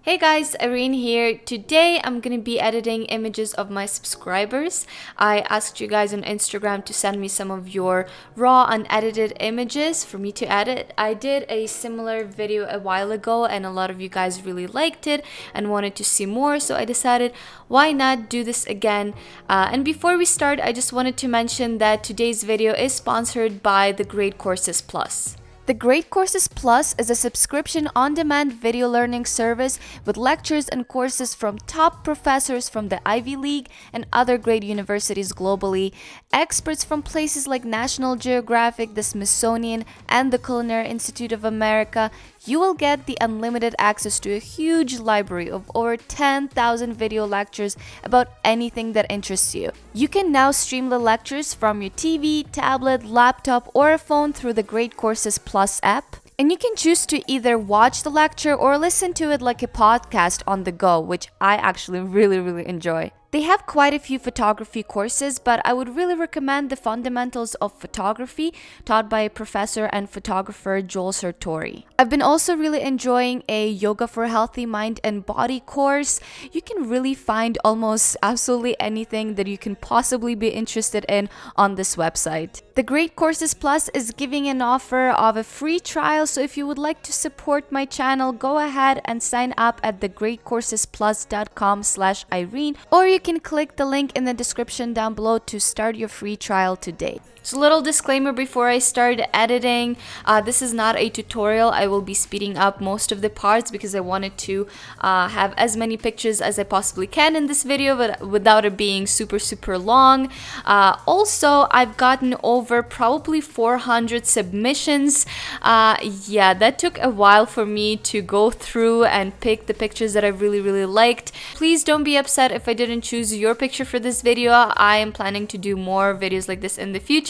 Hey guys, Irene here. Today I'm gonna be editing images of my subscribers. I asked you guys on Instagram to send me some of your raw unedited images for me to edit. I did a similar video a while ago and a lot of you guys really liked it and wanted to see more, so I decided why not do this again. And before we start, I just wanted to mention that today's video is sponsored by the Great Courses Plus. The Great Courses Plus is a subscription on-demand video learning service with lectures and courses from top professors from the Ivy League and other great universities globally, experts from places like National Geographic, the Smithsonian, and the Culinary Institute of America. You will get the unlimited access to a huge library of over 10,000 video lectures about anything that interests you. You can now stream the lectures from your TV, tablet, laptop, or a phone through the Great Courses Plus app. And you can choose to either watch the lecture or listen to it like a podcast on the go, which I actually really enjoy. They have quite a few photography courses, but I would really recommend the Fundamentals of Photography taught by professor and photographer Joel Sartori. I've been also really enjoying a Yoga for a Healthy Mind and Body course. You can really find almost absolutely anything that you can possibly be interested in on this website. The Great Courses Plus is giving an offer of a free trial, so if you would like to support my channel, go ahead and sign up at thegreatcoursesplus.com/Irene, or you can click the link in the description down below to start your free trial today. So a little disclaimer before I start editing, this is not a tutorial. I will be speeding up most of the parts because I wanted to have as many pictures as I possibly can in this video, but without it being super long. Also, I've gotten over probably 400 submissions. Yeah, that took a while for me to go through and pick the pictures that I really liked. Please don't be upset if I didn't choose your picture for this video. I am planning to do more videos like this in the future,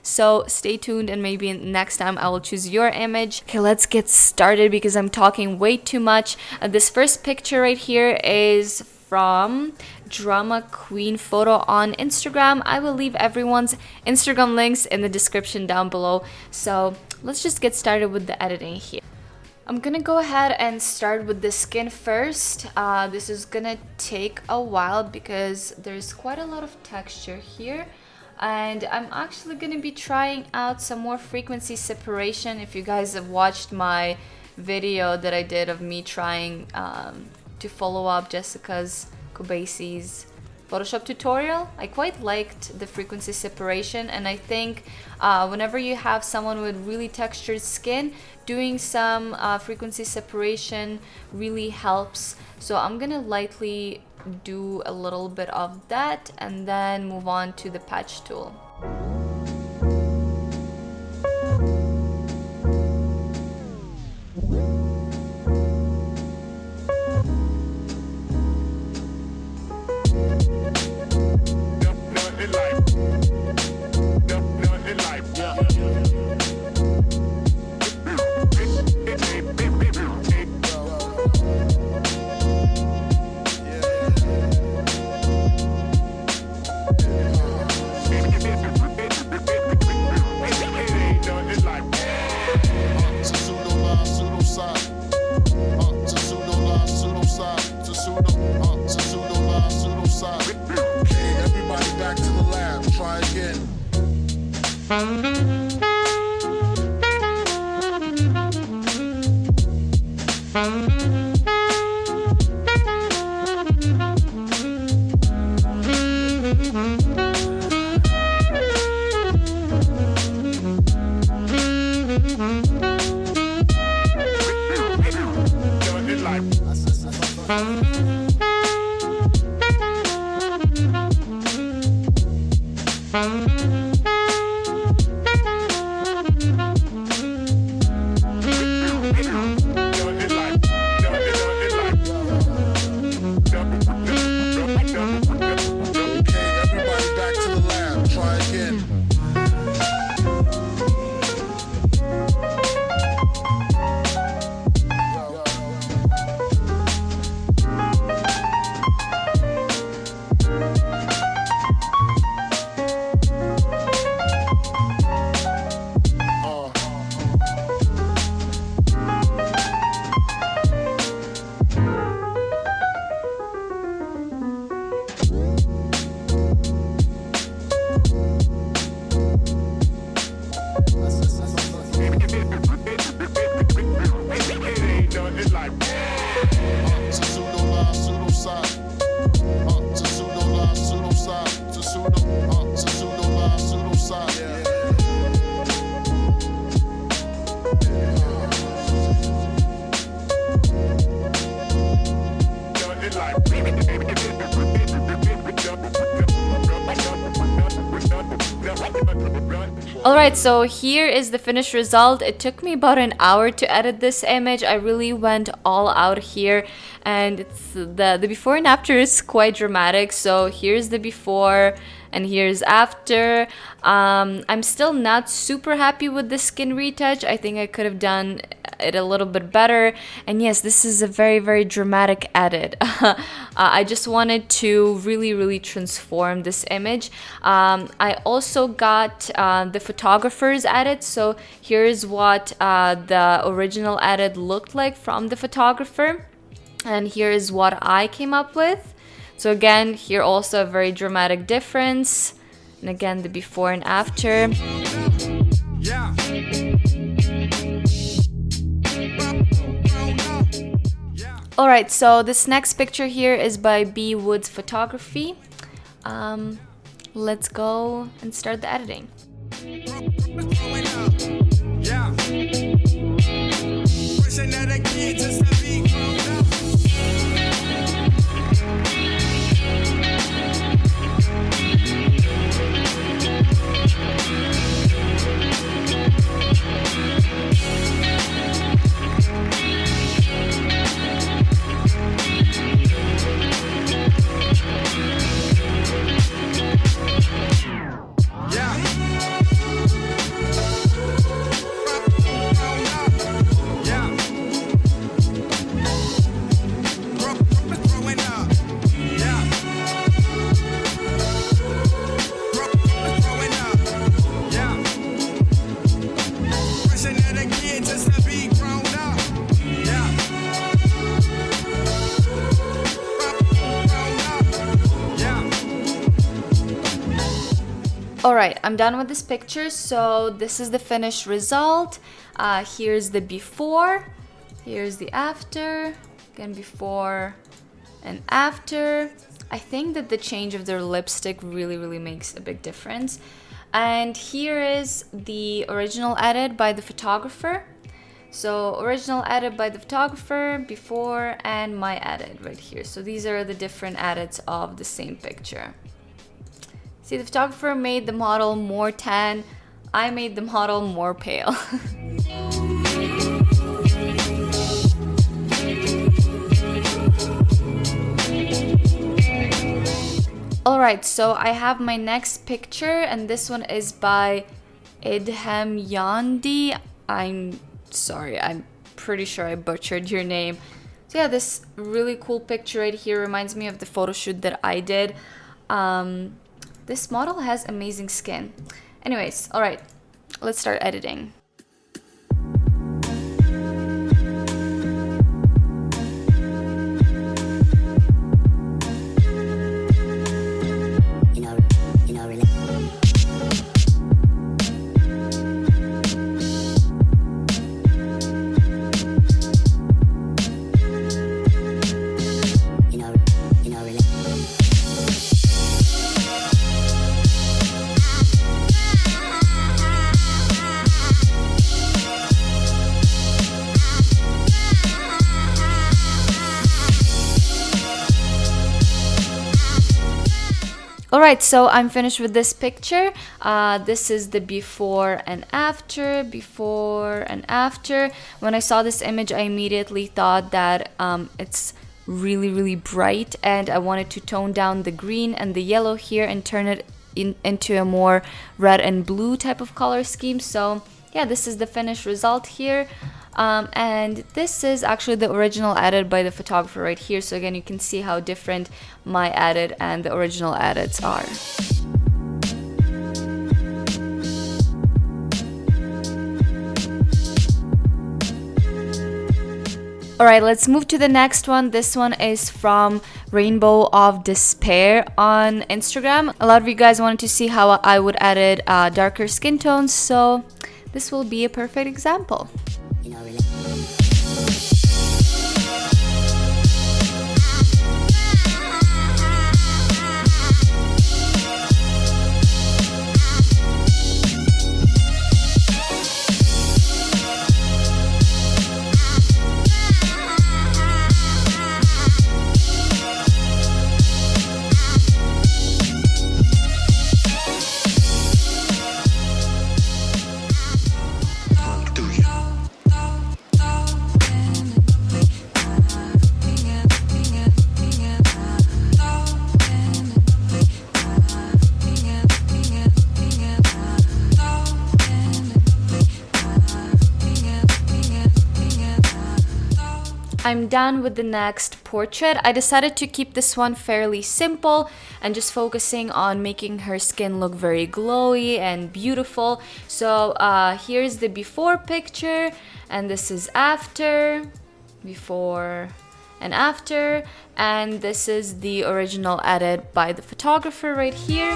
so stay tuned and maybe next time I will choose your image. Okay, let's get started because I'm talking way too much. This first picture right here is from Drama Queen Photo on Instagram. I will leave everyone's Instagram links in the description down below. So let's just get started with the editing here. I'm gonna go ahead and start with the skin first. This is gonna take a while because there's quite a lot of texture here. And I'm actually going to be trying out some more frequency separation. If you guys have watched my video that I did of me trying to follow up Jessica's Kobayasi's Photoshop tutorial, I quite liked the frequency separation, and I think whenever you have someone with really textured skin, doing some frequency separation really helps. So I'm gonna lightly do a little bit of that and then move on to the patch tool. Alright, so here is the finished result. It took me about an hour to edit this image. I really went all out here, and it's the before and after is quite dramatic. So here's the before and here's after. I'm still not super happy with the skin retouch. I think I could have done it a little bit better. And yes, this is a very, very dramatic edit. I just wanted to really transform this image. I also got the photographer's edit. So here's what the original edit looked like from the photographer, and here is what I came up with. So again, here also a very dramatic difference, and again the before and after. Yeah. Alright, so this next picture here is by B. Woods Photography. Let's go and start the editing. Yeah. Alright, I'm done with this picture, so this is the finished result. Here's the before, here's the after, again before and after. I think that the change of their lipstick really makes a big difference. And here is the original edit by the photographer. So original edit by the photographer, before, and my edit right here. So these are the different edits of the same picture. See, the photographer made the model more tan. I made the model more pale. Alright, so I have my next picture, and this one is by Idhem Yandi. I'm sorry, I'm pretty sure I butchered your name. So yeah, this really cool picture right here reminds me of the photo shoot that I did. This model has amazing skin. Anyways, alright, let's start editing. Alright, so I'm finished with this picture. This is the before and after, before and after. When I saw this image, I immediately thought that it's really bright, and I wanted to tone down the green and the yellow here and turn it into a more red and blue type of color scheme. So yeah, this is the finished result here. And this is actually the original edit by the photographer right here. So again, you can see how different my edit and the original edits are. Alright, let's move to the next one. This one is from Rainbow of Despair on Instagram. A lot of you guys wanted to see how I would edit darker skin tones, so this will be a perfect example. I'm done with the next portrait. I decided to keep this one fairly simple and just focusing on making her skin look very glowy and beautiful. So here's the before picture, and this is after, before and after, and this is the original edit by the photographer right here.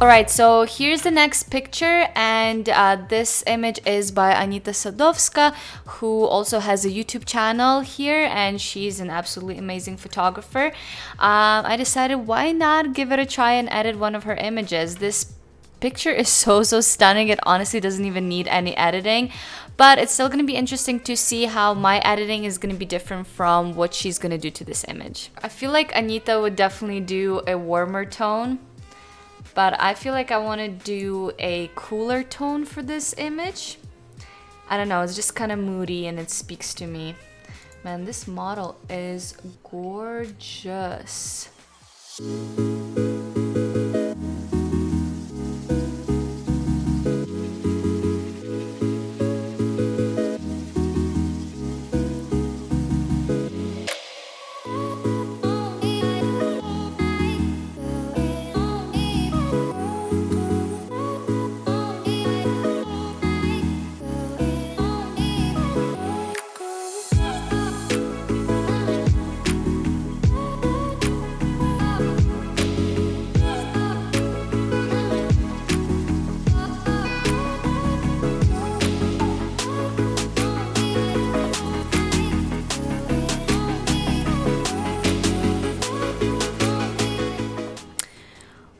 Alright, so here's the next picture, and this image is by Anita Sadowska, who also has a YouTube channel here, and she's an absolutely amazing photographer. I decided why not give it a try and edit one of her images. This picture is so stunning. It honestly doesn't even need any editing, but it's still going to be interesting to see how my editing is going to be different from what she's going to do to this image. I feel like Anita would definitely do a warmer tone, but I feel like I want to do a cooler tone for this image. I don't know, it's just kind of moody and it speaks to me. Man, this model is gorgeous.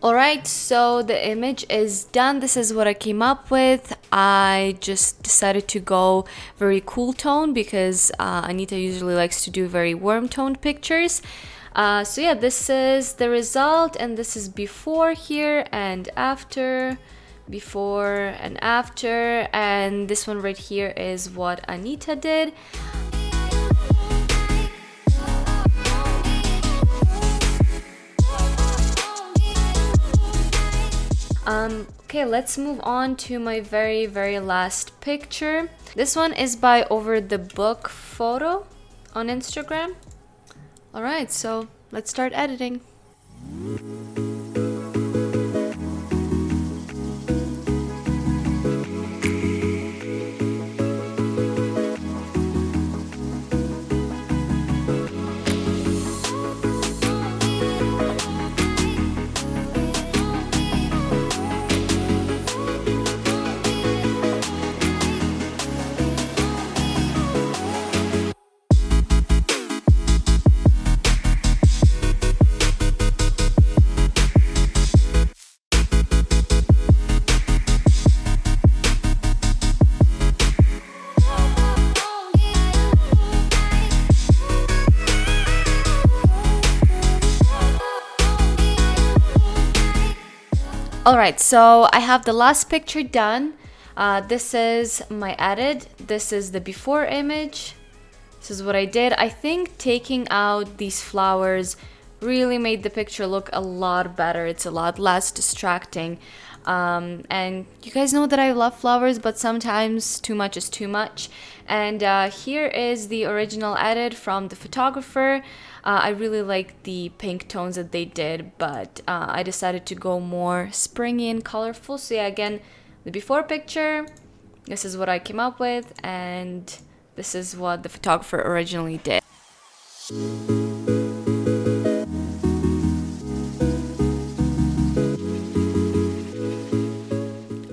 Alright, so the image is done. This is what I came up with. I just decided to go very cool tone because Anita usually likes to do very warm toned pictures. So yeah, this is the result, and this is before here and after, before and after, and this one right here is what Anita did. Okay, let's move on to my very last picture. This one is by Over the Book Photo on Instagram. Alright, so let's start editing. Alright, so I have the last picture done. This is my edit. This is the before image. This is what I did. I think taking out these flowers really made the picture look a lot better. It's a lot less distracting. And you guys know that I love flowers, but sometimes too much is too much. And here is the original edit from the photographer. I really like the pink tones that they did, but I decided to go more springy and colorful. So yeah, again, the before picture, this is what I came up with, and this is what the photographer originally did.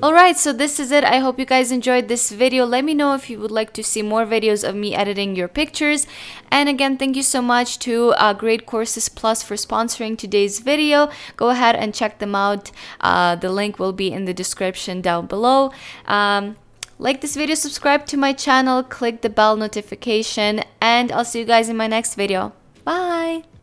Alright, so this is it. I hope you guys enjoyed this video. Let me know if you would like to see more videos of me editing your pictures. And again, thank you so much to Great Courses Plus for sponsoring today's video. Go ahead and check them out. The link will be in the description down below. Like this video, subscribe to my channel, click the bell notification, and I'll see you guys in my next video. Bye!